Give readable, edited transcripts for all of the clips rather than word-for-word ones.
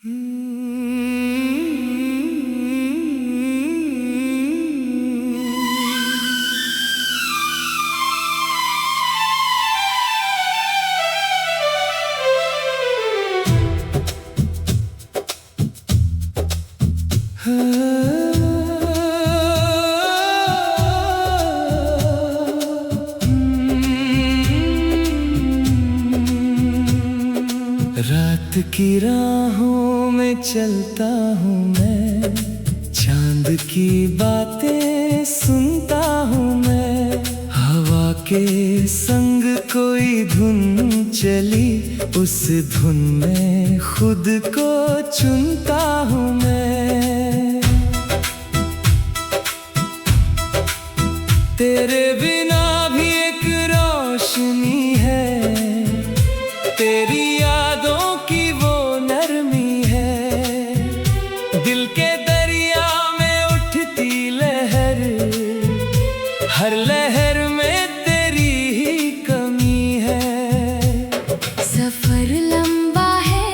रात की राहों में चलता हूँ मैं, चांद की बातें सुनता हूँ मैं। हवा के संग कोई धुन चली, उस धुन में खुद को चुनता हूँ मैं। तेरे बिना भी एक रोशनी है, तेरी यादों की वो नरमी है। दिल के दरिया में उठती लहर, हर लहर में तेरी ही कमी है। सफर लंबा है,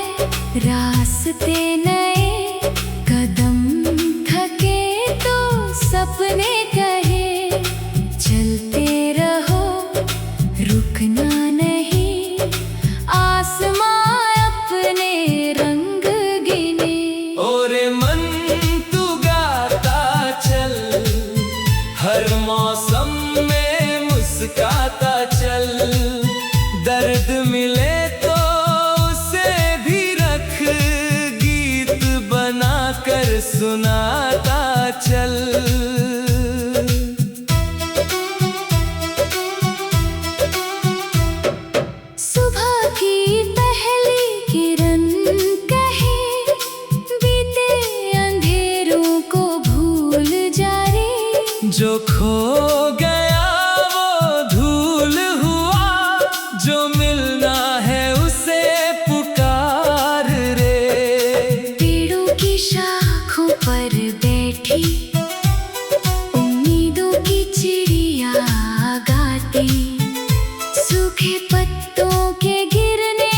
रास्ते नए, कदम थके तो सपने कहे। चलते रहो, रुकना नहीं, आसमां अपने रंग गिने। ओरे मन तू गाता चल, हर मौसम में मुस्काता चल। दर्द मिले तो उसे भी रख, गीत बनाकर सुनाता चल। सुबह की पहली किरण कहे, बीते अंधेरों को भूल जा रे। जो खो गया वो धूल हुआ, जो मिलना है उसे पुकार रे। पेड़ों की शाखों पर बैठी, उम्मीदों की चिड़िया गाती। सूखे पत्तों के गिरने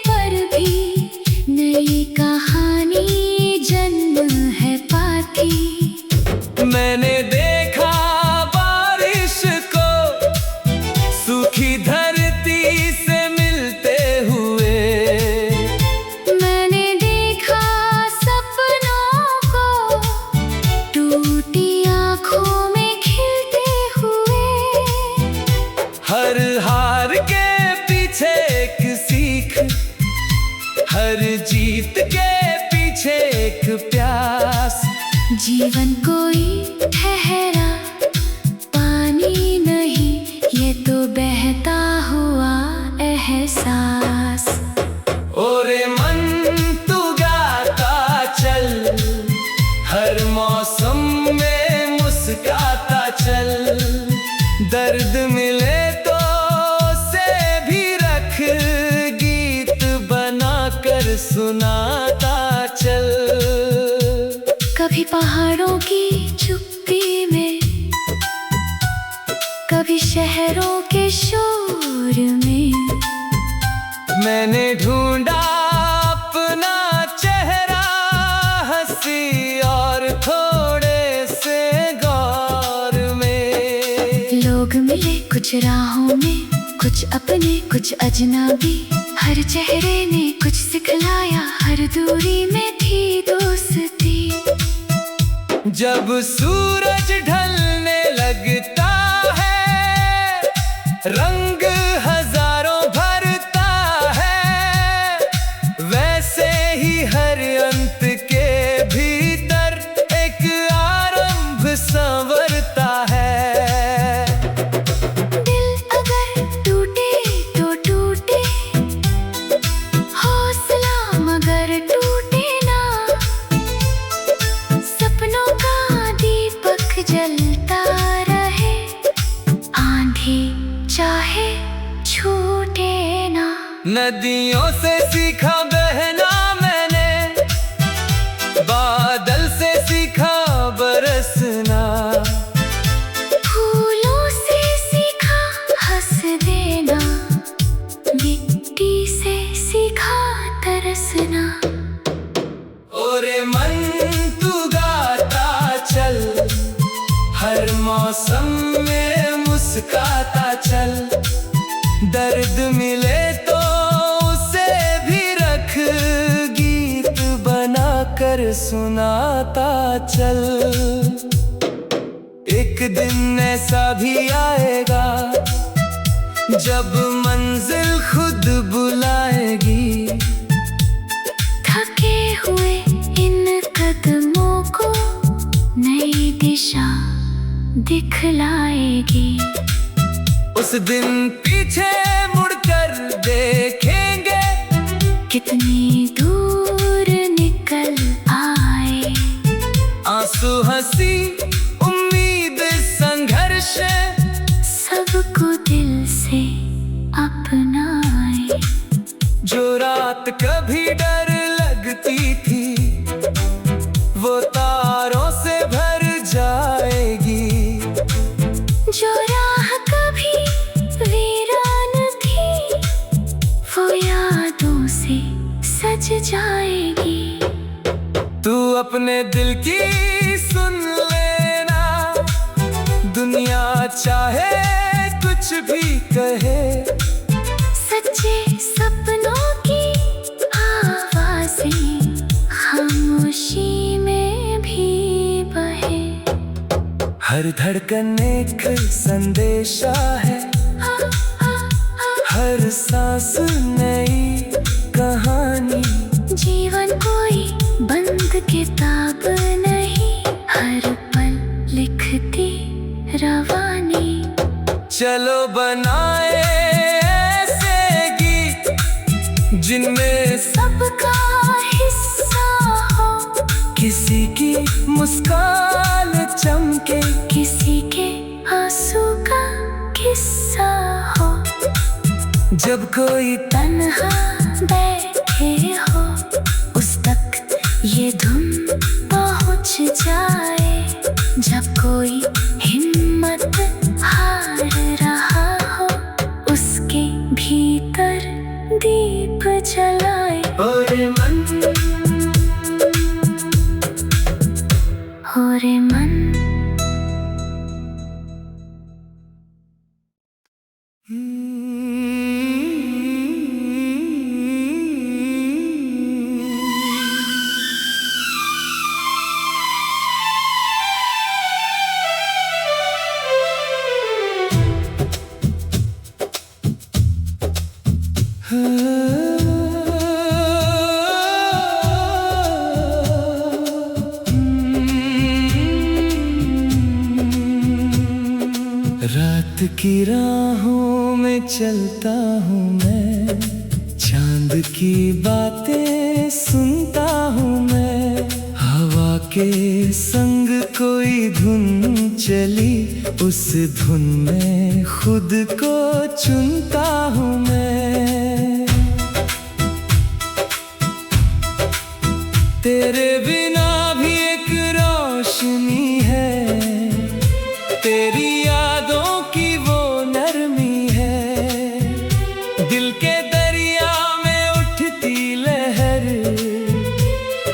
पर भी नई कहानी जन्म है पाती। मैंने देखा बारिश को सूखी धरती से मिलते हुए। मैंने देखा सपनों को टूटी आँखों में खिलते हुए। हर हार के पीछे एक सीख, हर जीत के पीछे एक प्यास। जीवन कोई ठहरा पानी नहीं, ये तो बहता हुआ एहसास। ओरे मन तू गाता चल, हर मौसम में मुस्काता चल। दर्द मिले तो उसे भी रख, गीत बनाकर सुनाता चल। कभी पहाड़ों की चुप्पी में, कभी शहरों के शोर में। मैंने ढूंढा अपना चेहरा, हंसी और थोड़े से गौर में। लोग मिले कुछ राहों में, कुछ अपने कुछ अजनबी। हर चेहरे ने कुछ सिखलाया, हर दूरी में थी दोस्ती। जब सूरज ढलने लगता है, रंग हजारों भरता है। वैसे ही हर अंत के भीतर एक आरंभ संवरता है। दिल अगर टूटे तो टूटे, हौसला मगर टूटे ना। सपनों का दीपक जलता रहे, आंधी चाहे छूटे ना। नदियों से सीखा बहना मैंने, बादल से सीखा बरसना। फूलों से सीखा हंस देना, मिट्टी से सीखा तरसना। मुस्काता चल। दर्द मिले तो उसे भी रख, गीत बनाकर सुनाता चल। एक दिन ऐसा भी आएगा जब मंजिल खुद बुलाएगी। थके हुए इन कदमों को नई दिशा दिखलाएगी। उस दिन पीछे मुड़कर देखेंगे कितनी दूर निकल आए। आंसू, हंसी, उम्मीद, संघर्ष सबको दिल से अपनाए। जो रात कभी डर लगती थी वो तारों से भर जाएगी। जो राह कभी वीरान थी वो यादों से सज जाएगी। तू अपने दिल की सुन लेना, दुनिया चाहे कुछ भी कहे। सच्चे सपनों की आवाज़ें खामोशी में भी बहे। हर धड़कन एक संदेशा है, हर सांस नई कहानी। जीवन कोई बंद किताब नहीं, हर पल लिखती रवानी। चलो बनाए ऐसे गीत जिनमें सबका हिस्सा हो। किसी की मुस्कान चमके, किसी के आंसू का किस्सा हो। जब कोई तन्हा बैठे हो उस तक ये धुन पहुंच जाए। जब कोई हिम्मत हार रहा हो उसके भीतर दीप जलाए। ओरे मन, ओरे मन। रात की राहों में चलता हूँ मैं, चांद की बातें सुनता हूँ मैं। हवा के संग कोई धुन चली, उस धुन में खुद को चुनता हूँ मैं। तेरे बिना भी एक रोशनी है, तेरी यादों की वो नरमी है। दिल के दरिया में उठती लहर,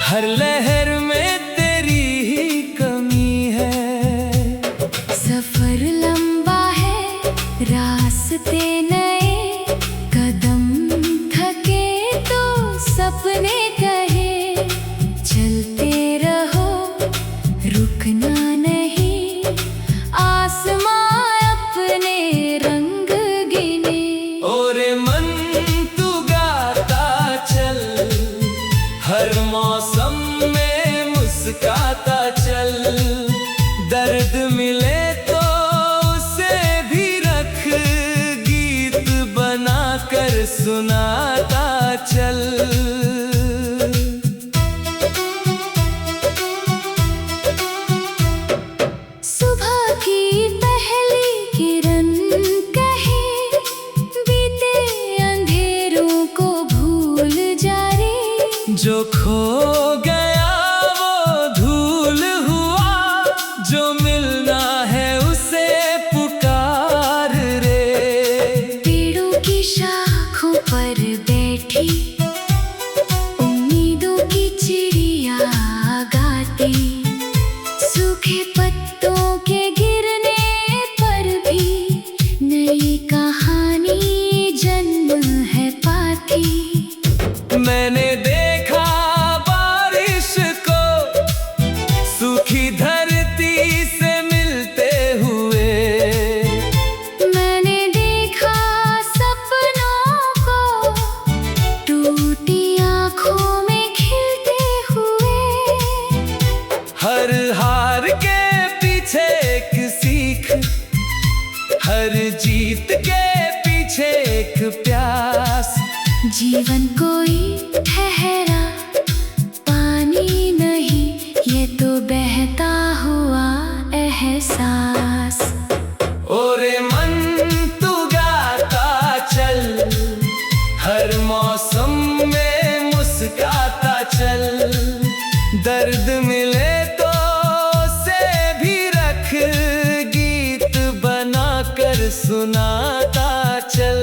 हर लहर में तेरी ही कमी है। सफर लंबा है, रास्ते नए, कदम थके तो सपने कहे। चलते रहो, रुकना नहीं, आसमां अपने रंग गिने। ओरे मन तू गाता चल, हर मौसम में मुस्काता चल। दर्द मिले तो उसे भी रख, गीत बनाकर सुनाता चल। सुबह की पहली किरण कहे, बीते अंधेरों को भूल जा रे। जो खो गया वो धूल हुआ, जो मिलना है उसे पुकार रे। पेड़ों की शाखों पर बैठी उम्मीदों की चिड़िया गाती। सूखे पत्तों के गिरने पर भी जीवन कोई ठहरा पानी नहीं, ये तो बहता हुआ एहसास। ओरे मन तू गाता चल, हर मौसम में मुस्काता चल। दर्द मिले तो उसे भी रख, गीत बनाकर सुनाता चल।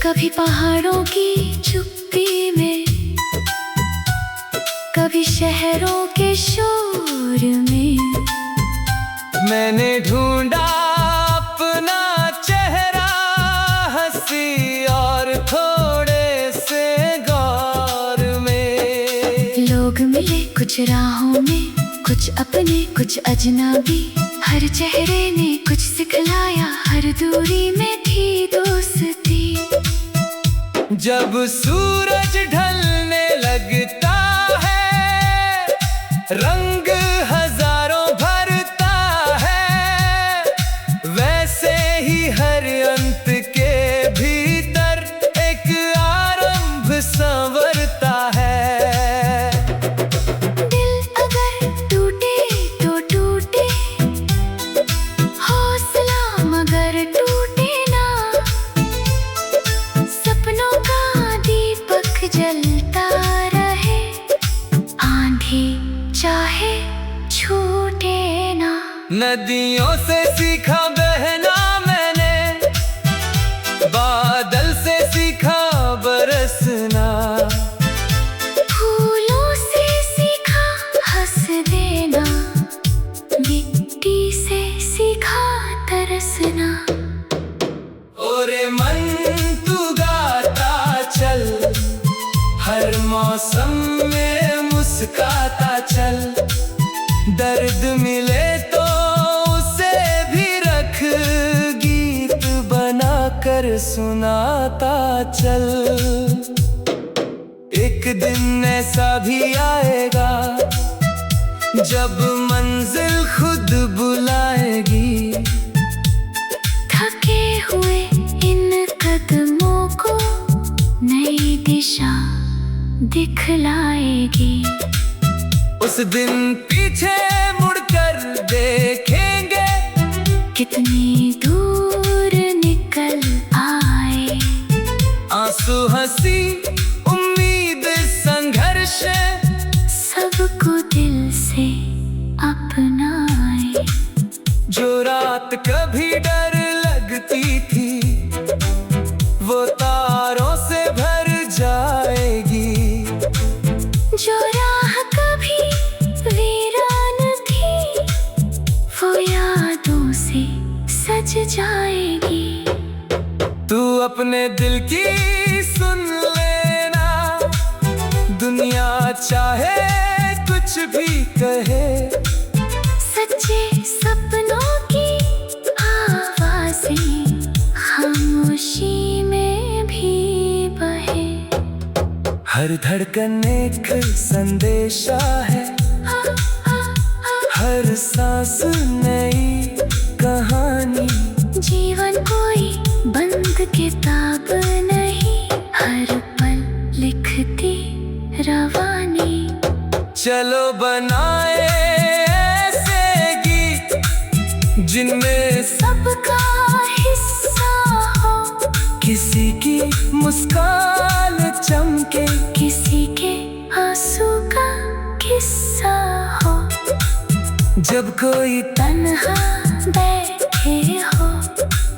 कभी पहाड़ों की चुप्पी में, कभी शहरों के शोर में, मैंने ढूंढा अपना चेहरा, हंसी और थोड़े से गौर में। लोग मिले कुछ राहों में, कुछ अपने कुछ अजनबी। हर चेहरे ने कुछ सिखलाया, हर दूरी में थी दोस्ती। जब सूरज ढलने लगता है, रंग हजारों भरता है, वैसे ही हर अंत के भीतर एक आरंभ संवरता है। दिल अगर टूटे तो टूटे, हौसला मगर टूटे ना। सपनों का दीपक जलता रहे, आंधी चाहे छूटे ना। नदियों से सीखा बहना मैंने, बादल से सीखा बरसना। फूलों से सीखा हंस देना, मिट्टी से सीखा तरसना। ओरे मन तू गाता चल, हर मौसम में मुस्काता चल। दर्द मिले तो उसे भी रख, गीत बनाकर सुनाता चल। एक दिन ऐसा भी आएगा, जब मंजिल खुद बुलाएगी। थके हुए इन कदमों को नई दिशा दिखलाएगी। उस दिन पीछे मुड़कर देखेंगे, कितनी दूर निकल आए। आंसू हंसी उम्मीद संघर्ष, सबको दिल से अपनाए। जो रात कभी डर लगती थी, वो तारों से भर जाएगी। जो राह कभी वीरान थी, वो यादों से सज जाएगी। तू अपने दिल की सुन लेना, दुनिया चाहे कुछ भी कहे। सच्चे सपनों की आवाज़ें खामोशी में भी बहे। हर धड़कन एक संदेशा है, हर सांस नई कहानी। जीवन कोई बंद किताब नहीं, हर पल लिखती रवानी। चलो बनाए ऐसे गीत, जिनमें सबका हिस्सा हो। किसी की मुस्कान चमके, किसी के आंसू का किस्सा हो। जब कोई तन्हा बैठे हो,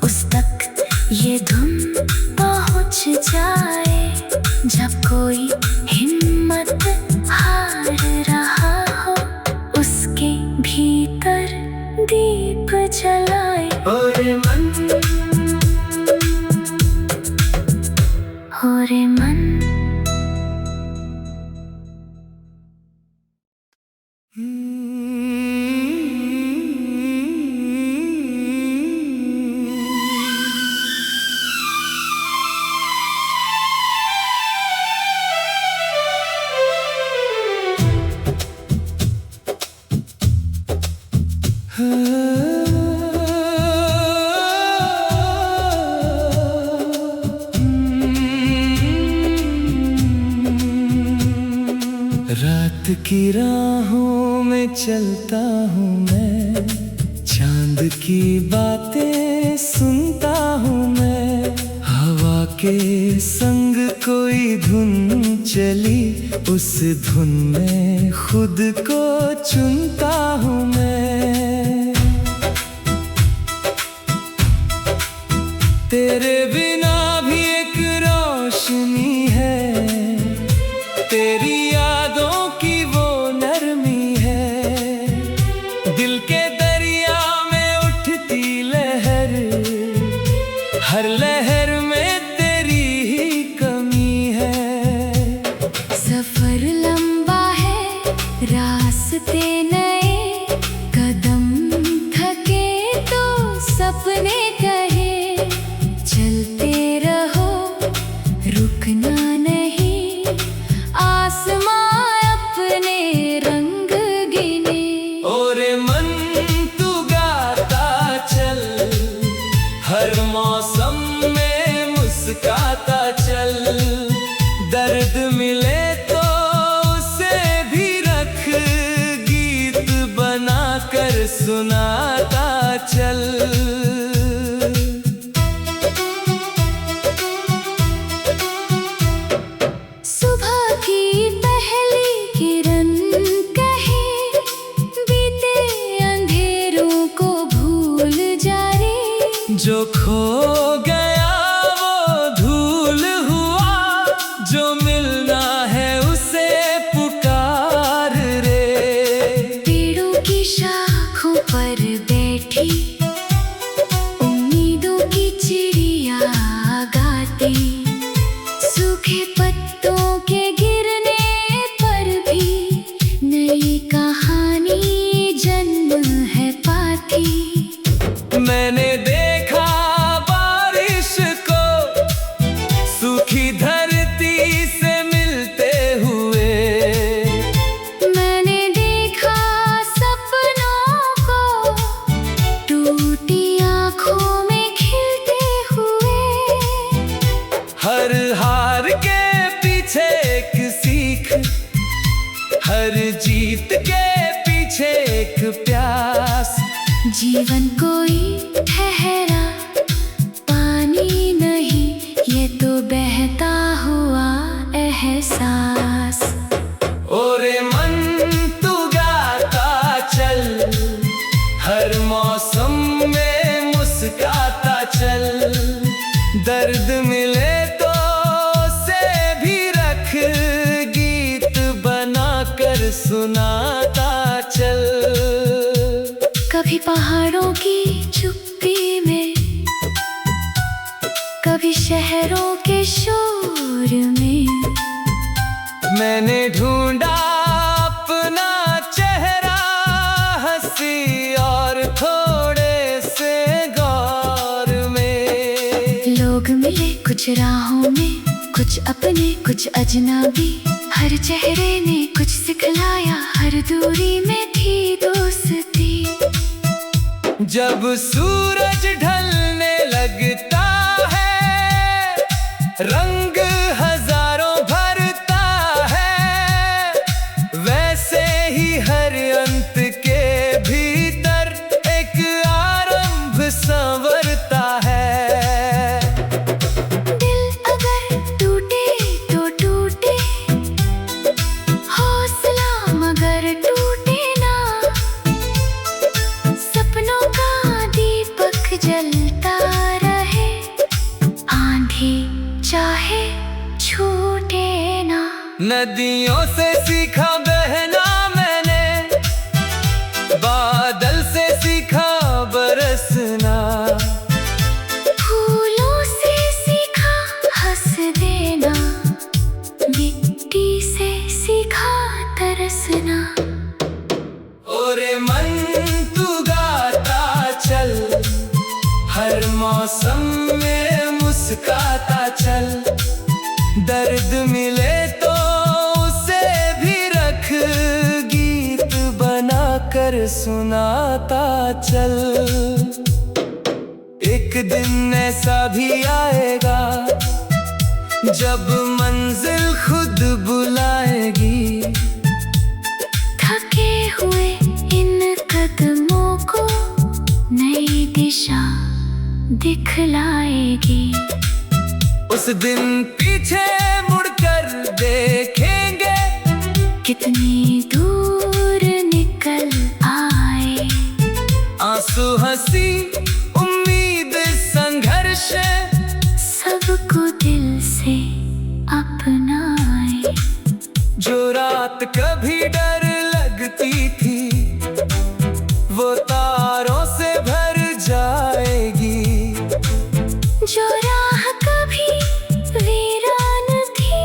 उस तक ये धुन पहुंच जाए। जब कोई हिम्मत हार रहा हो, उसके भीतर दीप जलाए। ओरे मन, ओरे मन। रात की राहों में चलता हूँ मैं, चांद की बातें सुनता हूँ मैं। हवा के संग कोई धुन चली, उस धुन में खुद को चुनता हूँ मैं। तेरे बिना भी एक रोशनी है, तेरी यादों की वो नरमी है। दिल के दरिया में उठती लहर, हर लहर में तेरी ही कमी है। सफर लंबा है, रास्ते नए, कदम थके तो सपने कहे। चलते रहो, रुकना नहीं, आसमां अपने रंग गिने। ओरे मन तू गाता चल, हर मौसम में मुस्काता चल। दर्द मिले तो उसे भी रख, गीत बना कर सुनाता चल। सुबह की पहली किरण कहे, बीते अंधेरों को भूल जा रे। जो खो गया वो धूल हुआ, जो मिलना है उसे पुकार रे। पेड़ों की शाखों पर बैठी, उम्मीदों की चिड़िया गाती। सूखे पत्तों के गिरने पर भी नई कहानी जन्म है पाती। मैंने देखा बारिश को सूखी धरती से मिलते हुए। मैंने देखा सपनों को टूटी आँखों में खिलते हुए। हर हार के पीछे एक सीख, हर जीत के पीछे एक प्यास। जीवन कोई ठहरा पानी नहीं, ये तो बहता हुआ एहसास। ओरे मन तू गाता चल, हर मौसम में मुस्काता चल। दर्द मिले तो उसे भी रख, गीत बना कर सुनाता चल। कभी पहाड़ों की चुप्पी में, कभी शहरों के शोर में। मैंने ढूंढा अपना चेहरा, हंसी और थोड़े से गौर में। लोग मिले कुछ राहों में, कुछ अपने कुछ अजनबी। हर चेहरे ने कुछ सिखलाया, हर दूरी में थी दोस्ती। जब सूरज ढलने लगता है, रंग हजारों भरता है। वैसे ही हर अंत के भीतर एक आरंभ संवरता है। दिल अगर टूटे तो टूटे, हौसला मगर टूटे ना। सपनों का दीपक जलता रहे, आंधी चाहे छूटे ना। नदियों से सीखा बहना मैंने, बादल से सीखा बरसना। फूलों से सीखा हंस देना, मिट्टी से सीखा तरसना। ओरे मन तू गाता चल, हर मौसम में मुस्काता चल। दर्द मिले तो उसे भी रख, गीत बना कर सुनाता चल। एक दिन ऐसा भी आएगा जब मंजिल खुद बुलाएगी, दिखलाएगी। उस दिन पीछे मुड़कर देखेंगे, कितनी दूर निकल आए। आंसू, हंसी, उम्मीद, संघर्ष, सबको दिल से अपनाए। जो रात कभी डर लगती थी, वो तारों से भर जाएगी। जो राह कभी वीरान थी,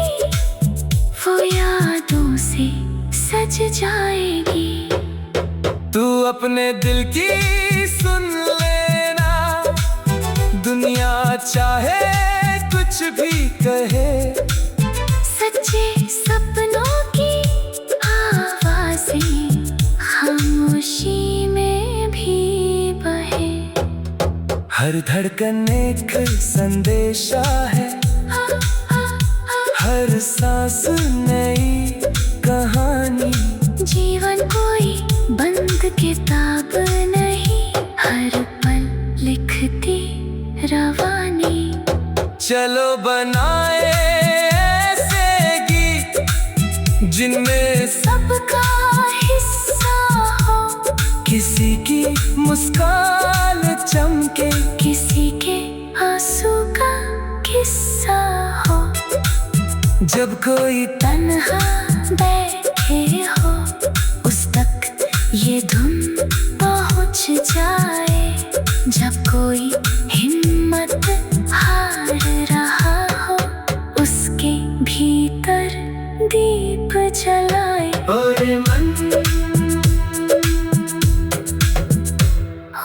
वो यादों से सज जाएगी। तू अपने दिल की सुन लेना, दुनिया चाहे कुछ भी कहे। सच्चे सपनों की आवाज़ें खामोशी में भी बहे। हर धड़कन एक संदेशा है, हर सांस नई कहानी। जीवन कोई बंद किताब नहीं, हर पल लिखती रवानी। चलो बनाए ऐसे गीत, जिनमें सबका हिस्सा हो। किसी की मुस्कान चमके, किसी के आंसू का किस्सा हो। जब कोई तन्हा बैठे हो, उस तक ये धुन पहुंच जाए। जब कोई हिम्मत हार रहा हो, उसके भीतर दीप जलाए। ओरे मन,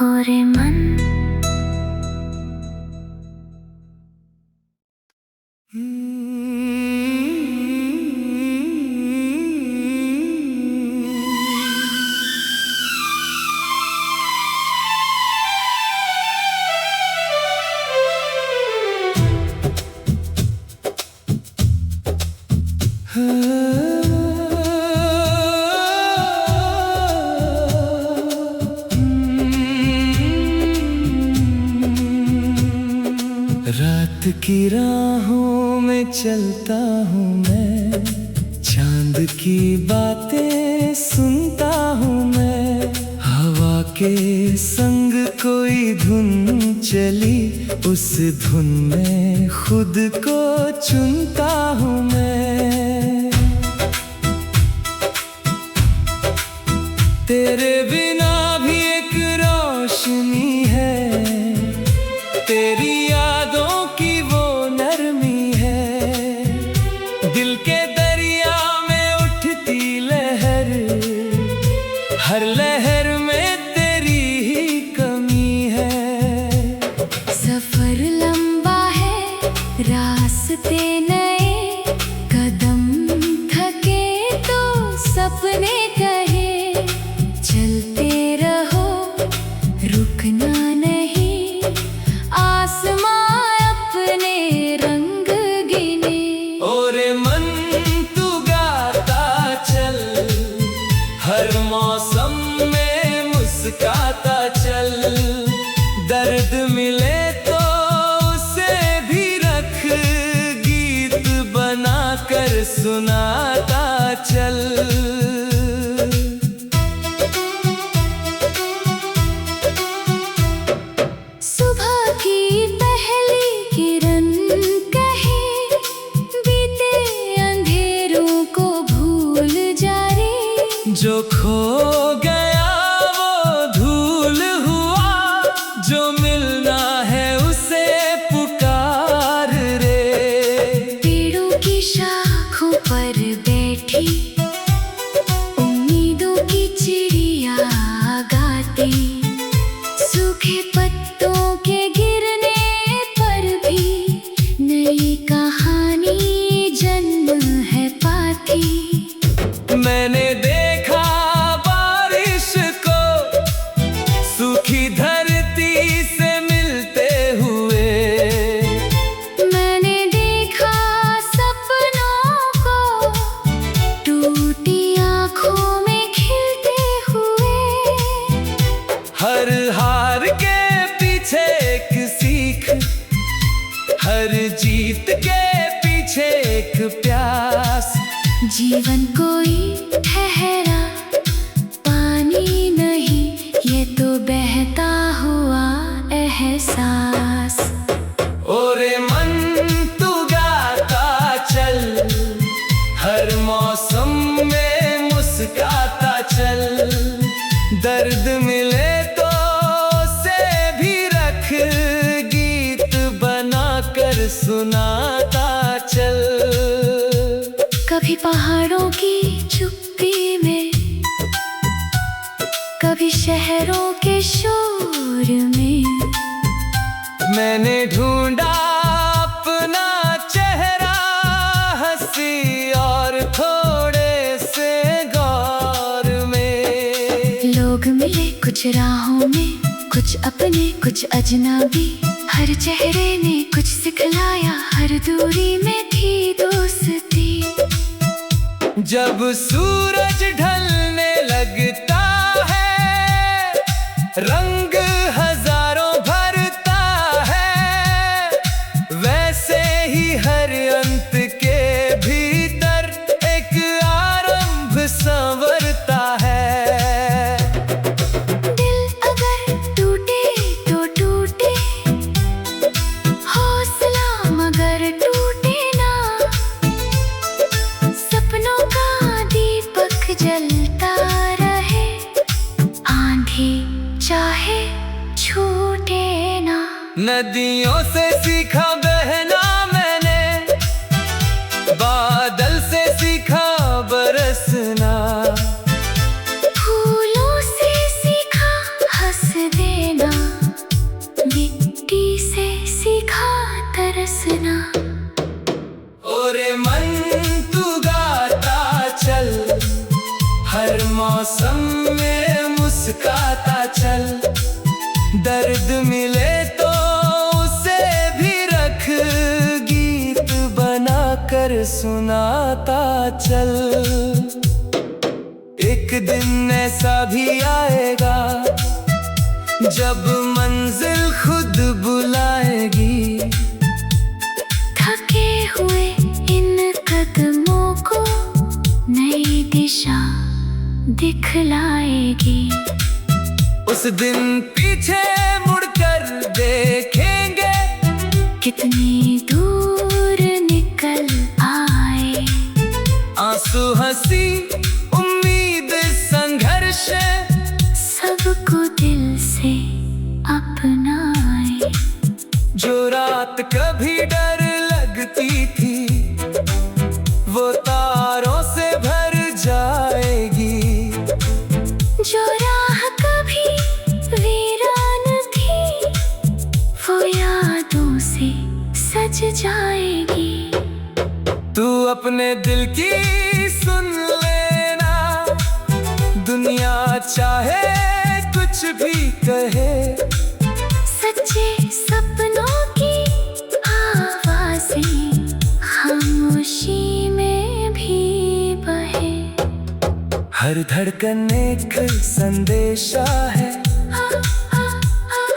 ओरे मन। रात की राहों में चलता हूँ मैं, चांद की बातें सुनता हूँ मैं। हवा के संग कोई धुन चली, उस धुन में खुद को चुनता हूँ मैं। तेरे बिना भी एक रोशनी है, तेरी यादों की वो नरमी है। दिल के दरिया में उठती लहर, हर लहर में तेरी ही कमी है। सफर लंबा है, रास्ते नए, कदम थके तो सपने कहे। चलते रहो, रुकना नहीं, आसमां अपने रंग गिने। ओरे मन तू गाता चल, हर मौसम में मुस्काता चल। दर्द मिले तो उसे भी रख, गीत बनाकर सुनाता चल। सुबह की पहली किरण कहे, बीते अंधेरों को भूल जा रे। जो खो गया वो धूल हुआ, जो मिलना है उसे पुकार रे। पेड़ों की शाखों पर बैठी, उम्मीदों की चिड़िया गाती। सूखे पत्तों के गिरने पर भी नई कहानी जन्म है पाती। मैंने देखा बारिश को सूखी धरती से मिलते हुए। मैंने देखा सपनों को टूटी आँखों में खिलते हुए। हर हार के पीछे एक सीख जीवन कोई ठहरा पानी नहीं, ये तो बहता हुआ एहसास। ओरे मन तू गाता चल, हर मौसम में मुस्काता चल। दर्द मिले तो से भी रख, गीत बनाकर सुनाता चल। कभी पहाड़ों की चुप्पी में, कभी शहरों के शोर में, मैंने ढूंढा अपना चेहरा, हंसी और थोड़े से गौर में। लोग मिले कुछ राहों में, कुछ अपने कुछ अजनबी। हर चेहरे ने कुछ सिखलाया, हर दूरी में थी दोस्ती। जब सूरज ढलने लगता है, रंग हजारों भरता है, वैसे ही हर अंत के भीतर एक आरंभ संवरता है। दिल अगर टूटे तो टूटे, हौसला मगर टूटे ना। सपनों का दीपक जलता रहे, आंधी चाहे छूटे ना। नदियों से सीखा बहना मैंने, बादल से सीखा बरसना। फूलों से सीखा हंस देना, मिट्टी से सीखा तरसना। ओरे मन तू गाता चल, हर मौसम में मुस्काता चल। दर्द मिले तो उसे भी रख, गीत बनाकर सुनाता चल। एक दिन ऐसा भी आएगा, जब मंजिल खुद बुलाएगी। थके हुए इन कदमों को नई दिशा दिखलाएगी। उस दिन पीछे मुड़कर देखेंगे, कितनी दूर निकल आए। आंसू हंसी उम्मीद संघर्ष, सबको दिल से अपनाए। जो रात कभी डर लगती थी, वो तारों से भर जाएगी। जो राह कभी वीरान थी, वो यादों से सज जाएगी। तू अपने दिल की सुन लेना, दुनिया चाहे कुछ भी कहे। सच्चे सपनों की आवाज़ें खामोशी में भी बहे। हर धड़कन एक संदेशा है,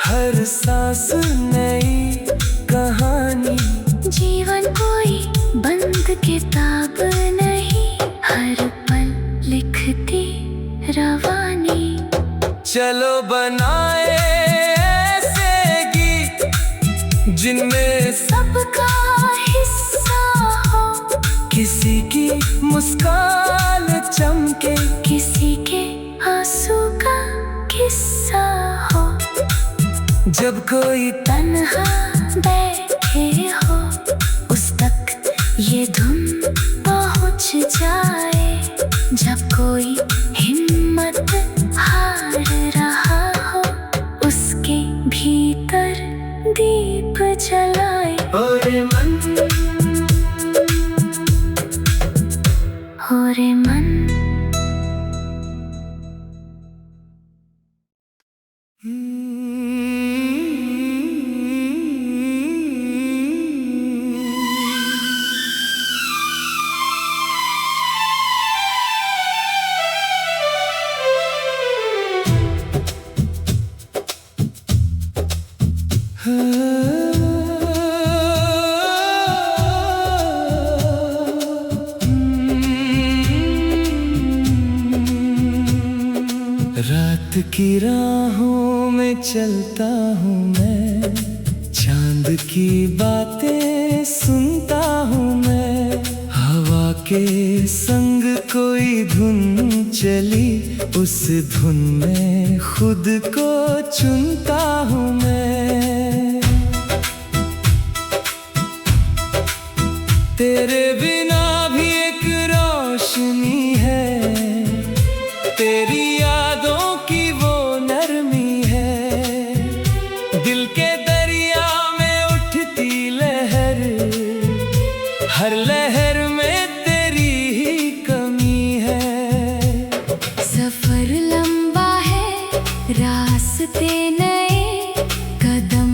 हर सांस नई कहानी। जीवन कोई बंद किताब नहीं, हर पल लिखती रवानी। चलो बनाए ऐसे गीत, जिनमें सबका हिस्सा हो। किसी की मुस्कान चमके, किसी के आंसू का किस्सा हो। जब कोई तन्हा बैठे हो, उस तक ये धुन पहुंच जाए। जब कोई हिम्मत हार रहा हो, उसके भीतर दीप जलाए। ओरे मन, ओरे मन। रात की राहों में चलता हूँ मैं, चांद की बातें सुनता हूँ मैं। हवा के संग कोई धुन चली, उस धुन में खुद को चुनता हूँ मैं। तेरे बिना भी एक रोशनी है, तेरी यादों की वो नरमी है। दिल के दरिया में उठती लहर, हर लहर में तेरी ही कमी है। सफर लंबा है, रास्ते नए, कदम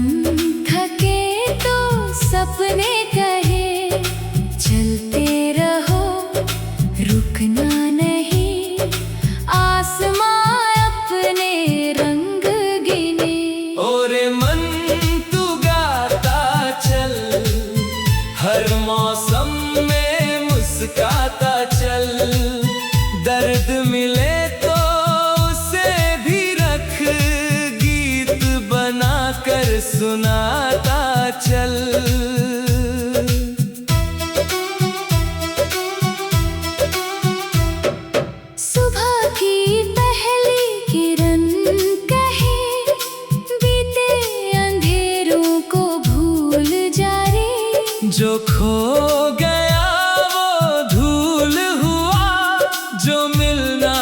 थके तो सपने कहे। चलते रहो, रुकना नहीं, आसमां अपने रंग गिने। ओरे मन तू गाता चल, हर मौसम में मुस्काता चल। दर्द मिले तो उसे भी रख, गीत बना कर सुनाता चल। सुबह की पहली किरण कहे, बीते अंधेरों को भूल जा रे। जो खो गया वो धूल हुआ, जो मिलना